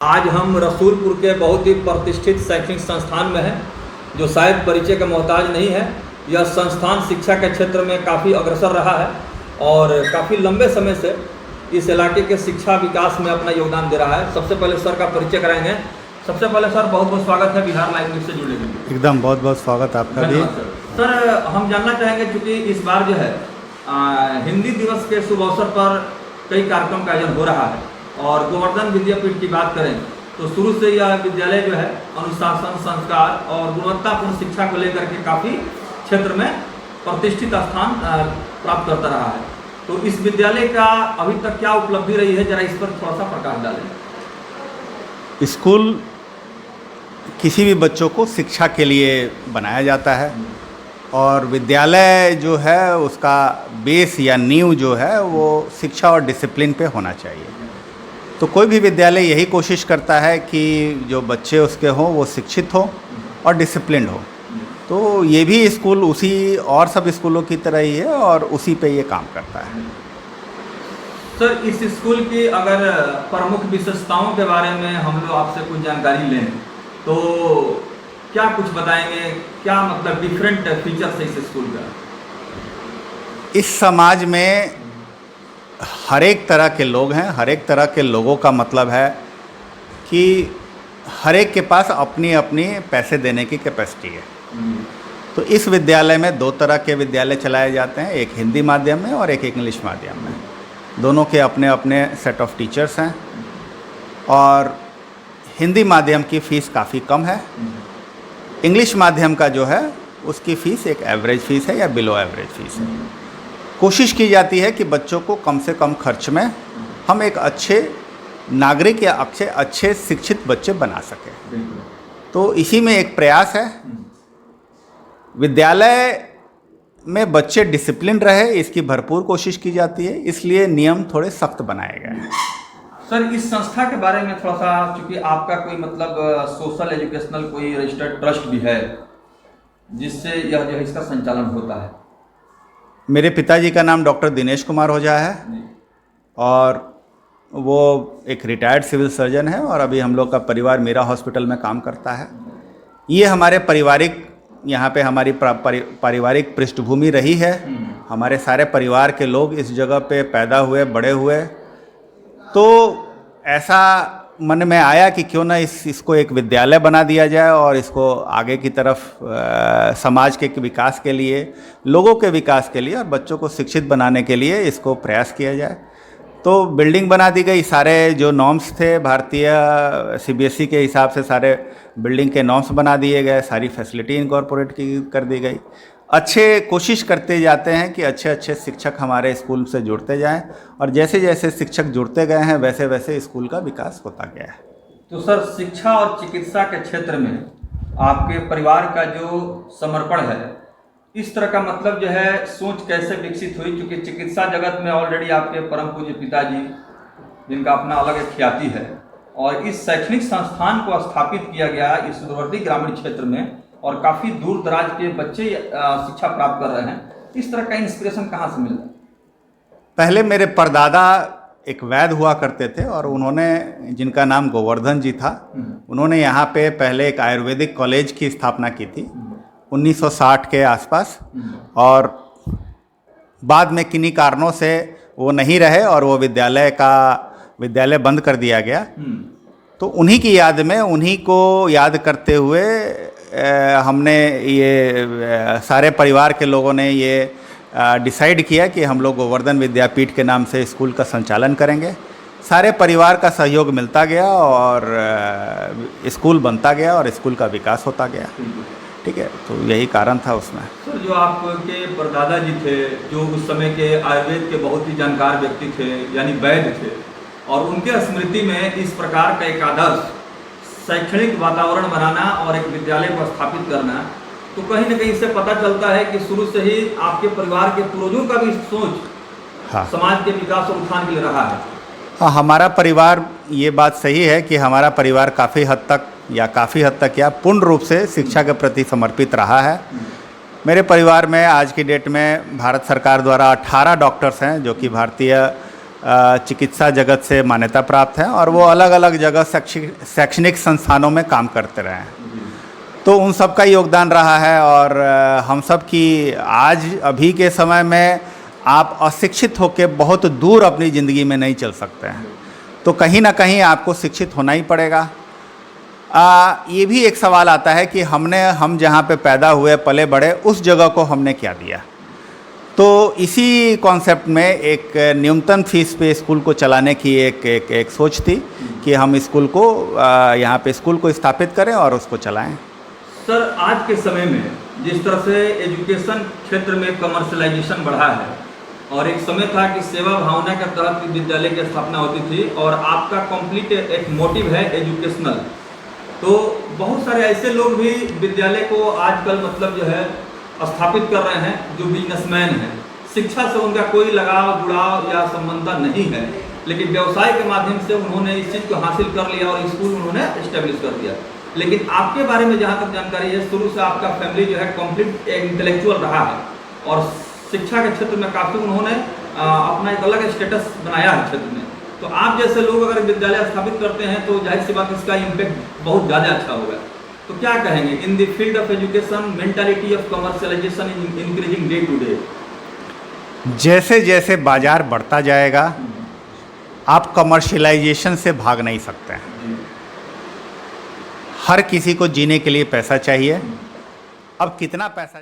आज हम रसूलपुर के बहुत ही प्रतिष्ठित शैक्षणिक संस्थान में हैं, जो शायद परिचय का मोहताज नहीं है। यह संस्थान शिक्षा के क्षेत्र में काफ़ी अग्रसर रहा है और काफ़ी लंबे समय से इस इलाके के शिक्षा विकास में अपना योगदान दे रहा है। सबसे पहले सर का परिचय कराएंगे। सबसे पहले सर बहुत बहुत स्वागत है बिहार लाइव न्यूज़ से जुड़ने के लिए। एकदम बहुत बहुत स्वागत आपका भी। सर हम जानना चाहेंगे, चूँकि इस बार जो है हिंदी दिवस के शुभ अवसर पर कई कार्यक्रम का आयोजन हो रहा है और गोवर्धन विद्यापीठ की बात करें तो शुरू से यह विद्यालय जो है अनुशासन, संस्कार और गुणवत्तापूर्ण शिक्षा को लेकर के काफ़ी क्षेत्र में प्रतिष्ठित स्थान प्राप्त करता रहा है। तो इस विद्यालय का अभी तक क्या उपलब्धि रही है, जरा इस पर थोड़ा सा प्रकाश डालें। स्कूल किसी भी बच्चों को शिक्षा के लिए बनाया जाता है और विद्यालय जो है उसका बेस या नींव जो है वो शिक्षा और डिसिप्लिन पे होना चाहिए। तो कोई भी विद्यालय यही कोशिश करता है कि जो बच्चे उसके हों वो शिक्षित हों और डिसिप्लिन हो। तो ये भी स्कूल उसी और सब स्कूलों की तरह ही है और उसी पे ये काम करता है। सर इस स्कूल की अगर प्रमुख विशेषताओं के बारे में हम लोग आपसे कुछ जानकारी लें तो क्या कुछ बताएंगे, क्या मतलब डिफरेंट फीचर्स है इस स्कूल का? इस समाज में हर एक तरह के लोग हैं। हर एक तरह के लोगों का मतलब है कि हर एक के पास अपनी अपनी पैसे देने की कैपेसिटी है। तो इस विद्यालय में दो तरह के विद्यालय चलाए जाते हैं, एक हिंदी माध्यम में और एक इंग्लिश माध्यम में। दोनों के अपने अपने सेट ऑफ टीचर्स हैं और हिंदी माध्यम की फ़ीस काफ़ी कम है। इंग्लिश माध्यम का जो है उसकी फ़ीस एक एवरेज फ़ीस है या बिलो एवरेज फ़ीस है। कोशिश की जाती है कि बच्चों को कम से कम खर्च में हम एक अच्छे नागरिक या अच्छे शिक्षित बच्चे बना सकें। तो इसी में एक प्रयास है। विद्यालय में बच्चे डिसिप्लिन रहे इसकी भरपूर कोशिश की जाती है, इसलिए नियम थोड़े सख्त बनाए गए हैं। सर इस संस्था के बारे में थोड़ा सा, चूँकि आपका कोई मतलब सोशल एजुकेशनल कोई रजिस्टर्ड ट्रस्ट भी है जिससे यह जो है इसका संचालन होता है। मेरे पिताजी का नाम डॉक्टर दिनेश कुमार ओझा है और वो एक रिटायर्ड सिविल सर्जन है और अभी हम लोग का परिवार मीरा हॉस्पिटल में काम करता है। ये हमारे पारिवारिक, यहाँ पे हमारी पारिवारिक पृष्ठभूमि रही है। हमारे सारे परिवार के लोग इस जगह पे पैदा हुए, बड़े हुए। तो ऐसा मन में आया कि क्यों ना इसको एक विद्यालय बना दिया जाए और इसको आगे की तरफ समाज के विकास के लिए, लोगों के विकास के लिए और बच्चों को शिक्षित बनाने के लिए इसको प्रयास किया जाए। तो बिल्डिंग बना दी गई। सारे जो नॉर्म्स थे भारतीय सीबीएसई के हिसाब से सारे बिल्डिंग के नॉर्म्स बना दिए गए। सारी फैसिलिटी इनकॉर्पोरेट कर दी गई। अच्छे कोशिश करते जाते हैं कि अच्छे अच्छे शिक्षक हमारे स्कूल से जुड़ते जाएं और जैसे जैसे शिक्षक जुड़ते गए हैं वैसे वैसे स्कूल का विकास होता गया है। तो सर शिक्षा और चिकित्सा के क्षेत्र में आपके परिवार का जो समर्पण है, इस तरह का मतलब जो है सोच कैसे विकसित हुई? क्योंकि चिकित्सा जगत में ऑलरेडी आपके परम पूज्य पिताजी, जिनका अपना अलग एक ख्याति है, और इस शैक्षणिक संस्थान को स्थापित किया गया इस सुदूरवर्ती ग्रामीण क्षेत्र में और काफ़ी दूर दराज के बच्चे शिक्षा प्राप्त कर रहे हैं। इस तरह का इंस्पिरेशन कहाँ से मिला? पहले मेरे परदादा एक वैद्य हुआ करते थे और उन्होंने, जिनका नाम गोवर्धन जी था, उन्होंने यहाँ पे पहले एक आयुर्वेदिक कॉलेज की स्थापना की थी 1960 के आसपास और बाद में किन्हीं कारणों से वो नहीं रहे और वो विद्यालय बंद कर दिया गया। तो उन्हीं की याद में, उन्हीं को याद करते हुए हमने ये सारे परिवार के लोगों ने ये डिसाइड किया कि हम लोग गोवर्धन विद्यापीठ के नाम से स्कूल का संचालन करेंगे। सारे परिवार का सहयोग मिलता गया और स्कूल बनता गया और स्कूल का विकास होता गया। ठीक है, तो यही कारण था उसमें। सर जो आपके परदादा जी थे, जो उस समय के आयुर्वेद के बहुत ही जानकार व्यक्ति थे, यानी वैद्य थे, और उनके स्मृति में इस प्रकार का एक आदर्श शैक्षणिक वातावरण बनाना और एक विद्यालय को स्थापित करना, तो कहीं ना कहीं इससे पता चलता है कि शुरू से ही आपके परिवार के पूर्वजों का भी सोच समाज के विकास और उत्थान के लिए रहा है। हाँ, हमारा परिवार, ये बात सही है कि हमारा परिवार काफ़ी हद तक या पूर्ण रूप से शिक्षा के प्रति समर्पित रहा है। मेरे परिवार में आज की डेट में भारत सरकार द्वारा 18 डॉक्टर्स हैं जो कि भारतीय चिकित्सा जगत से मान्यता प्राप्त हैं और वो अलग अलग जगह शैक्षणिक संस्थानों में काम करते रहे हैं। तो उन सब का योगदान रहा है और हम सब की आज अभी के समय में आप अशिक्षित होकर बहुत दूर अपनी ज़िंदगी में नहीं चल सकते हैं, तो कहीं ना कहीं आपको शिक्षित होना ही पड़ेगा। ये भी एक सवाल आता है कि हम जहाँ पे पैदा हुए पले बड़े उस जगह को हमने क्या दिया। तो इसी कॉन्सेप्ट में एक न्यूनतम फीस पे स्कूल को चलाने की एक सोच थी कि हम स्कूल को यहाँ पे स्कूल को स्थापित करें और उसको चलाएं। सर, आज के समय में जिस तरह से एजुकेशन क्षेत्र में कमर्शलाइजेशन बढ़ा है और एक समय था कि सेवा भावना के तहत विद्यालय की स्थापना होती थी और आपका कंप्लीट एक मोटिव है एजुकेशनल, तो बहुत सारे ऐसे लोग भी विद्यालय को आजकल मतलब जो है स्थापित कर रहे हैं जो बिजनेसमैन हैं। शिक्षा से उनका कोई लगाव जुड़ाव या संबंध नहीं है, लेकिन व्यवसाय के माध्यम से उन्होंने इस चीज़ को हासिल कर लिया और स्कूल उन्होंने इस्टेब्लिश कर दिया। लेकिन आपके बारे में जहाँ तक जानकारी है, शुरू से आपका फैमिली जो है कंप्लीट इंटेलेक्चुअल रहा है और शिक्षा के क्षेत्र में काफ़ी उन्होंने अपना एक अलग स्टेटस बनाया है क्षेत्र में। तो आप जैसे लोग अगर विद्यालय स्थापित करते हैं तो जाहिर सी बात इसका इम्पैक्ट बहुत ज़्यादा अच्छा होगा। तो क्या कहेंगे in the field of education, mentality of commercialization increasing day to day? जैसे जैसे बाजार बढ़ता जाएगा आप कमर्शियलाइजेशन से भाग नहीं सकते हैं। हर किसी को जीने के लिए पैसा चाहिए। अब कितना पैसा